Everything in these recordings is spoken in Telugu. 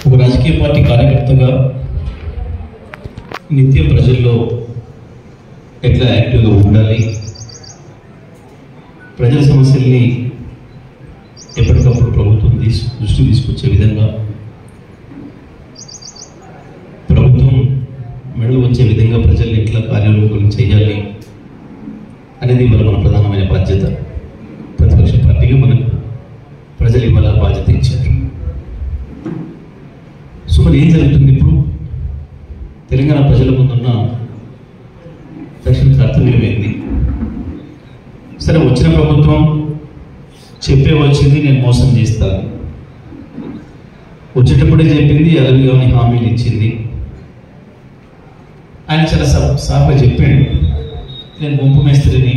ఒక రాజకీయ పార్టీ కార్యకర్తగా నిత్యం ప్రజల్లో ఎట్లా యాక్టివ్గా ఉండాలి, ప్రజల సమస్యల్ని ఎప్పటికప్పుడు ప్రభుత్వం దృష్టి తీసుకొచ్చే విధంగా, ప్రభుత్వం మెడలు వచ్చే విధంగా ప్రజల్ని ఎట్లా కార్యాలయం చేయాలి అనేది ఇవాళ మన ప్రధానమైన బాధ్యత. ప్రతిపక్ష పార్టీగా మనకు ప్రజలు ఇవాళ బాధ్యత ఇచ్చారు. సో మరి ఏం జరుగుతుంది ఇప్పుడు? తెలంగాణ ప్రజల ముందున్న తక్షణ కర్తవ్యం ఏంది? సరే, వచ్చిన ప్రభుత్వం చెప్పే వచ్చింది, నేను మోసం చేస్తాను, వచ్చేటప్పుడే చెప్పింది, ఎలాగని హామీలు ఇచ్చింది. ఆయన చాలా సాఫ్గా చెప్పాడు, నేను గుంపు మేస్త్రిని,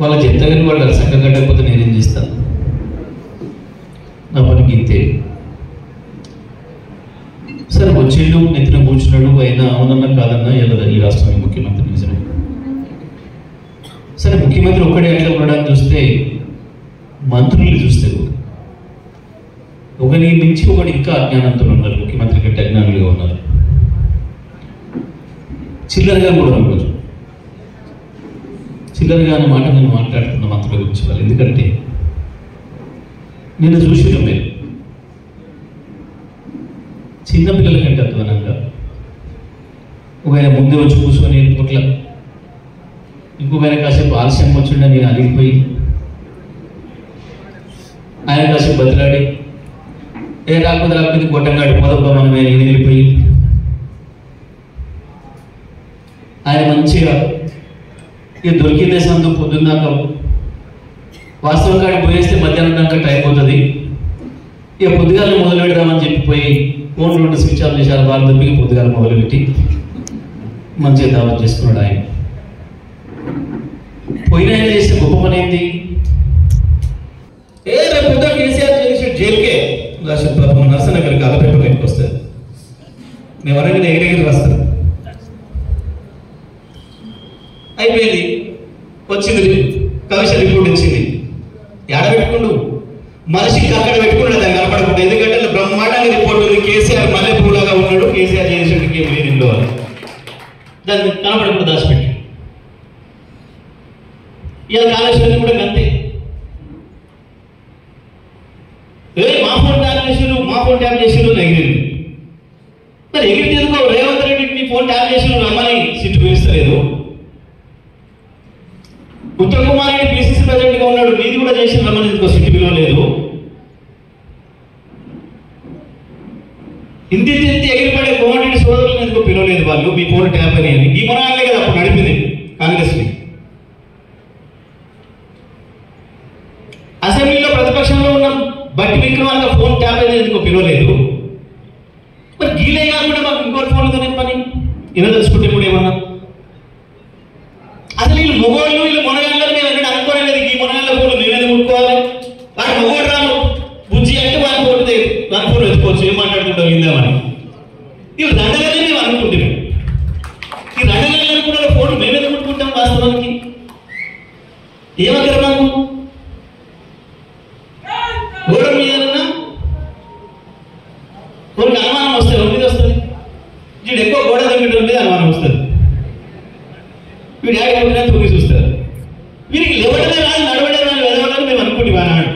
వాళ్ళకి చెప్తా కానీ వాళ్ళు చక్కగా కట్టకపోతే నేనేం చేస్తాను, నా పనికి ఇంతే. సరే, వచ్చేళ్ళు నెత్తిన కూర్చున్నాడు, అయినా అవునన్నా కాదన్నా ఎలా ఈ రాష్ట్రానికి ముఖ్యమంత్రి నిజమే. సరే, ముఖ్యమంత్రి ఒక్కడే అట్లా ఉండడానికి చూస్తే, మంత్రులు చూస్తే ఒకరి నుంచి ఒకటి ఇంకా అజ్ఞానంతో ఉన్నారు, ముఖ్యమంత్రి కంటే అజ్ఞానులుగా ఉన్నారు, చిల్లరగా కూడా ఉన్నారు. చిల్లరగా అనే మాట నేను మాట్లాడుతున్న మంత్రుల గురించి వాళ్ళు, ఎందుకంటే నేను చూసిన మీరు చిన్నపిల్లల కంటే అధ్వానంగా ఒకవేళ ముందే వచ్చి కూర్చొని ఎయిర్పోర్ట్ల, ఇంకొకైనా కాసేపు ఆలస్యం వచ్చిండ నేను అలిగిపోయి ఆయన కాసేపు బతిలాడి రాకపోతే గొట్టంగాడి పోదబ్బా మనం నేను వెళ్ళిపోయి ఆయన మంచిగా ఇక దొరికిందే సందు పొద్దున్నాక వాస్తవం కాడికి పోయేస్తే మధ్యాహ్నం దాకా టైం అవుతుంది, ఇక పొద్దుగాల మొదలు పెడదామని చెప్పిపోయి ఫోన్ 2 స్విచ్ ఆఫ్ చేశారు. వాళ్ళు దొరికి పొద్దుగాల మొదలుపెట్టి మంచిగా దావత్ చేసుకున్నాడు. ఆయన పోయిన ఆయన చేస్తే గొప్ప పని ఏంటి? రేపు పొద్దున కేసీఆర్ చేసి జైలుకే నర్సన గారికి అలపేపర్ లైన్కి వస్తుంది, మేము ఎవరైనా ఎగిరెగిరి వస్తారు. అయిపోయింది, వచ్చింది కమిషన్ రిపోర్ట్ ఇచ్చింది. ఎడ పెట్టుకుండు మనిషికి అక్కడ పెట్టుకున్నాడు, దాన్ని కనపడకుండా. ఎందుకంటే బ్రహ్మాండంగా రిపోర్ట్ ఉంది, కేసీఆర్ మల్లె పూలాగా ఉన్నాడు, కేసీఆర్ చేసేటికి ఏం లేదు ఇంట్లో అని దాన్ని కనపడకుండా దాచిపెట్టి. ఇలా కాళేశ్వరం కూడా అంతే, మా ఫోన్ ట్యాప్ చేసిరు ఎగిరింది. మరి ఎగిరితే ఎందుకో రేవంత్ రెడ్డికి నీ ఫోన్ ట్యాప్ చేసిరు రమ్మని సిట్టు పిలుస్తలేదు. ఉత్తమ్ కుమార్ రెడ్డి పిసిసి ప్రెసిడెంట్ గా ఉన్నాడు, నీది కూడా చేసిన రమ్మని ఇంకో సిట్టు పిలవలేదు. ఇంటి ఎగిరిపడే కోమటిరెడ్డి సోదరులను ఎందుకో పిలవలేదు వాళ్ళు, మీ ఫోన్ ట్యాప్ అని. ఈ మనలే కదా అప్పుడు నడిపింది కాంగ్రెస్ ని. అసెంబ్లీలో ప్రతిపక్షంలో ఉన్న బట్టి విక్రమార్క ఫోన్ ట్యాప్ అనేది ఎందుకో పిలవలేదు. మరి గీలే కాకుండా మాకు ఇంకోటి ఫోన్లతో పని ఇలా తెలుసుకుంటే ఇప్పుడు ఏమన్నా అసలు వీళ్ళు మొగోళ్ళు వీళ్ళు మునగాళ్ళని మేము ఎక్కడ అనుకోలేదు. ఈ మునగాళ్ళ ఫోన్లు నేనేది ముట్టుకోవాలి, వాడు మొగోడు రాను బుజ్జి అంటే వాడి ఫోన్ వాడి ఫోన్ వెతుకోవచ్చు, ఏం మాట్లాడుకుంటాం ఇందామని. ఇవి దండగానే మేము అనుకుంటున్నాం. ఈ దండగానే అనుకున్న ఫోన్లు మేమేది ముట్టుకుంటాం వాస్తవానికి? ఏమక్కడ మాకు గోడ మీదన్నా కొన్ని అనుమానం వస్తే మీద వస్తుంది, వీడు ఎక్కువ గోడ తగ్గడం మీద అనుమానం వస్తుంది, వీడు ఏడకుండా తొమ్మిది చూస్తారు. వీరికి లేవడమే రాదు, నడవడే రాదు, వెదవడని మేము అనుకుంటే అన్నాడు.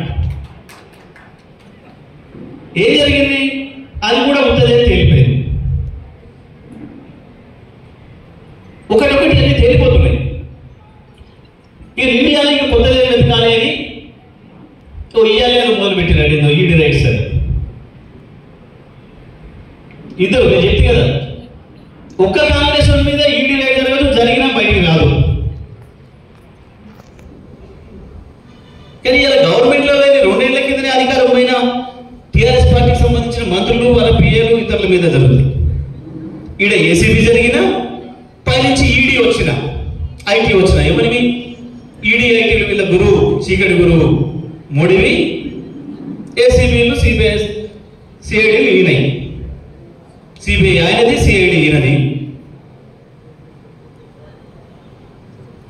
ఏం జరిగింది? అది కూడా ఉంటుంది అని తేలిపోయింది. ఒకటొకటి అన్ని తేలిపోతున్నాయి. ఇక ఇండియాలో ఇక కొత్తది వెతకాలి అని ఇయ్యాలి మొదలు పెట్టినాడు. ఈడీ రైట్స్ అని ఇద్దరు నేను చెప్తే కదా, ఒక్క కాంగ్రెస్ మీద ఈడీ రైట్ జరగదు, జరిగినా బయటికి రాదు. కానీ ఇలా గవర్నమెంట్ లో 2 ఏళ్ల కిందనే అధికారం పోయిన టీఆర్ఎస్ పార్టీకి సంబంధించిన మంత్రులు వాళ్ళ పిఏలు ఇతరుల మీద జరుగుతుంది. ఈడ ఏసీబీ జరిగినా పైనుంచి ఈడీ వచ్చిన ఐటీ వచ్చిన ఎవరివి? ఈడీ ఐటీలు వీళ్ళ గురువు చీకటి గురువు మోడీవి, ఏసీబీలు సిబిఐ సిఐడీలు ఈయనవి. సిబిఐ ఆయనది, సిఐడి ఈయనది.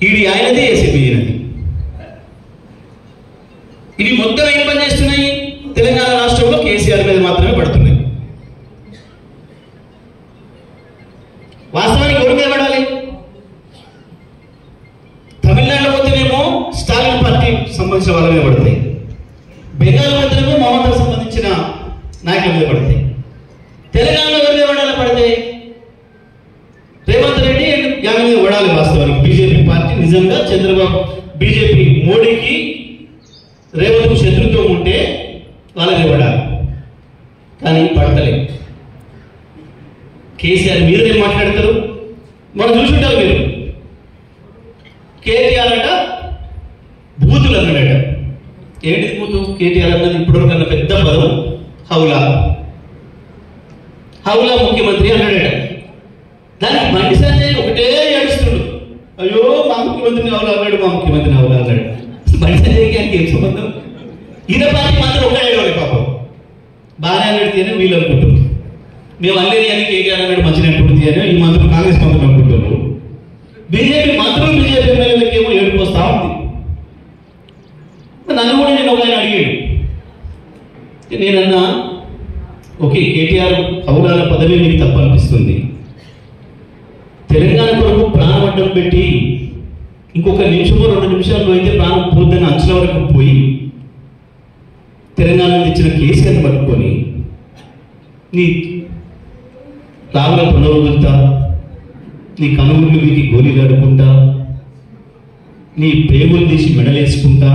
ఈడీ ఆయనది, ఏసీబీ ఈయనది. ఇవి మొత్తం ఏం పని చేస్తున్నాయి? తెలంగాణ రాష్ట్రంలో కేసీఆర్ మీద మాత్రమే పడుతున్నాయి. వాస్తవానికి ఎవరి మీద పడాలి? తమిళనాడులో పోతేనేమో స్టాలిన్ పార్టీ సంబంధించిన వాళ్ళ మీద పడతాయి, బెంగాల్ పోతేనేమో మమతకు సంబంధించిన నాయకుల మీద పడతాయి. తెలంగాణలో ఎవరి మీద పడాలి? పడితే రేవంత్ రెడ్డి యాభై మీద పడాలి. వాస్తవానికి బీజేపీ పార్టీ నిజంగా చంద్రబాబు బీజేపీ మోడీకి రేవంత్కు శత్రుత్వం ఉంటే వాళ్ళ మీద పడాలి, కానీ పడతలే. కేసీఆర్ మీరు ఏం మాట్లాడతారు? మనం చూసుంటారు మీరు. కేటీఆర్ అట బూతులు అన్నాడట. ఏంటిది బూతు? కేటీఆర్ అన్నది ఇప్పటివరకు అన్న పెద్ద పదం హౌలా. హౌలా ముఖ్యమంత్రి అన్నాడట. దానికి బండి సంజయ్ ఒకటే ఏడుస్తున్నాడు, అయ్యో మా ముఖ్యమంత్రిని హౌలా అన్నాడు, మా ముఖ్యమంత్రిని హౌలా అన్నాడు. బండి సంజయ్కి ఆయనకి ఏం సంబంధం? ఈయన పార్టీ మాత్రం ఒక ఏడవాలి పాపం. బాగానే అన్నడితేనే వీళ్ళు అనుకుంటారు, మేము అల్లేని అని కేటీఆర్ అన్నాడు మంచిగా అనుకుంటుంది అని ఈ మంత్రులు కాంగ్రెస్ మంత్రులు అనుకుంటున్నారు. బీజేపీ మంత్రులు బీజేపీ ఎమ్మెల్యేలకి ఏమో ఏడుపోస్తా ఉంది. నన్ను కూడా నేను ఒక ఆయన అడిగాడు. నేనన్నా ఓకే కేటీఆర్ హౌలాల పదవి మీకు తప్ప అనిపిస్తుంది, తెలంగాణ కొరకు ప్రాణం అడ్డం పెట్టి ఇంకొక నిమిషమో 2 నిమిషాల్లో అయితే ప్రాణం పోద్దని అంచనా వరకు పోయి తెలంగాణ ఇచ్చిన కేసీఆర్ని పట్టుకొని నీ లాభల పనులు వదులుతా, నీ కనుగుళ్ళు వీకి గోళీలు ఆడుకుంటా, నీ పేగులు తీసి మెడలేసుకుంటా,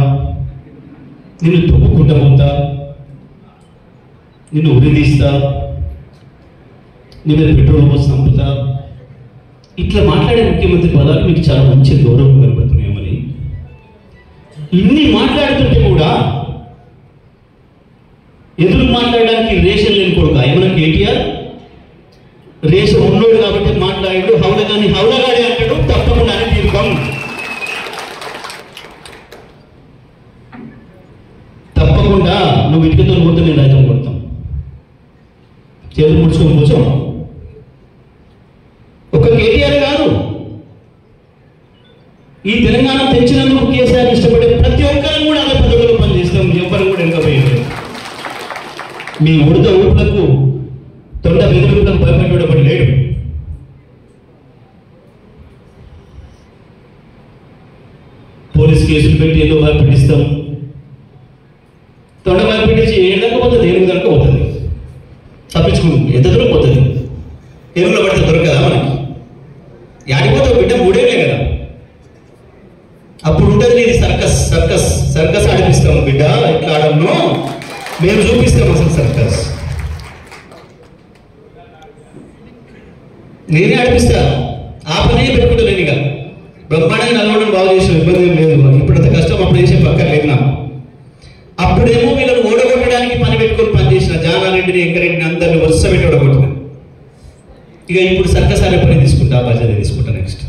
నిన్ను తొక్కుకుంటా పోతా, నిన్ను ఉరిదీస్తా, నీ మీద పెట్రోల్ పోసి చంపుతా, ఇట్లా మాట్లాడే ముఖ్యమంత్రి పదాలు మీకు చాలా మంచి గౌరవం కనబడుతున్నాయమని. ఇన్ని మాట్లాడుతుంటే కూడా ఎదురు మాట్లాడడానికి రేషన్ లేని కొడుకు ఏమన్నా కేటీఆర్ రేషన్ ఉన్నోడు కాబట్టి మాట్లాడాడు. హౌలగాని హౌలగాడి అంటాడు, తప్పకుండా అని తీర్పం. తప్పకుండా నువ్వు ఇటుకతో కొడుతూ నేను రైతులు కొడతాం, చేతులు ముడుచుకొని కూర్చో. ఒక కేటీఆర్ కాదు, ఈ తెలంగాణ తెచ్చినందుకు కేసీఆర్ ఇష్టపడే ప్రతి ఒక్కరం కూడా అదే పద్ధతిలో పనిచేస్తాం. ఎవరు కూడా వెనకపోయారు. మీ ఉడత ఊపులకు తొండ బెదిరింపులకు భయపడేవాడు లేడు. పోలీస్ కేసులు పెట్టి ఏదో భయపెట్టిస్తాం, తొండ భయపెట్టించి ఏడక పోతుంది, ఏనుగు దొరక పోతుంది, తప్పించుకుంటుంది, ఎంత దూరం పోతుంది. ఏనుగులో పడితే దొరకదా మనకి? ఆడిపోతావు బిడ్డ, 3 ఏళ్ళే కదా. అప్పుడు ఉంటుంది నీది సర్కస్. సర్కస్ సర్కస్ ఆడిపిస్తాము బిడ్డ, ఇట్లా ఆడను మేము చూపిస్తాం అసలు సర్కస్. నేనే ఆడిపిస్తా, ఆ పని పెట్టుకుంటా. నేను ఇక బ్రహ్మాండంగా నల్గొండను బాగు చేసిన ఇబ్బంది ఏం లేదు. ఇప్పుడంత కష్టం అప్పుడు చేసే పక్కన లేదు నాకు. అప్పుడేమో వీళ్ళని ఓడగొట్టడానికి పని పెట్టుకొని పనిచేసిన జానారెడ్డిని, వెంకరెడ్డిని అందరిని వరుస పెట్టి ఓడగొట్టిన. ఇక ఇప్పుడు సర్కస్ ఆడే పని తీసుకుంటా, బాధ్యత తీసుకుంటా. నెక్స్ట్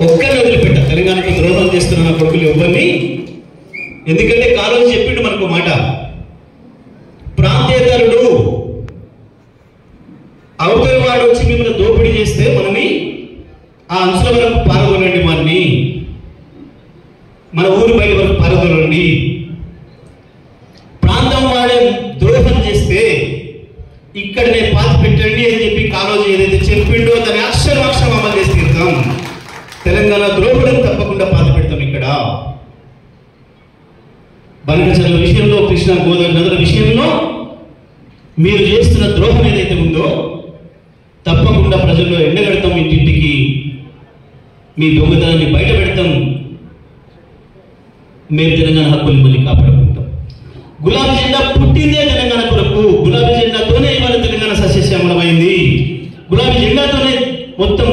ఒక్కరిని వదిలిపెట్టా. తెలంగాణకు ద్రోహం చేస్తున్న నా కొడుకులు ఎవరిని, ఎందుకంటే కాలేజీ చెప్పిండు మనకు మాట, ప్రాంతేతరుడు అవతలి వాడు వచ్చి మిమ్మల్ని దోపిడీ చేస్తే మనని ఆ అంచుల వరకు పారదోలండి, మనని మన ఊరి బయట వరకు పారదోలండి. ప్రాంతం వాడే ద్రోహం చేస్తే ఇక్కడనే పాతి పెట్టండి అని చెప్పి కాలేజీ ఏదైతే చెప్పిండో దాన్ని అక్షరం అమలు చేసి తీరుతాం. తెలంగాణ ద్రోహులను తప్పకుండా పాతి పెడతాం. ఇక్కడ బంకచర్ల విషయంలో, కృష్ణా గోదావరి నదుల విషయంలో మీరు చేస్తున్న ద్రోహం ఏదైతే ఉందో తప్పకుండా ప్రజల్లో ఎండగడతాం. ఇంటింటికి మీ దొంగతనాన్ని బయట పెడతాం. మేము తెలంగాణ హక్కులు మళ్ళీ కాపాడుకుంటాం. గులాబీ జెండా పుట్టిందే తెలంగాణ కొరకు. గులాబీ జెండాతోనే ఇవాళ తెలంగాణ సస్యశ్యామలమైంది. గులాబీ జెండాతోనే మొత్తం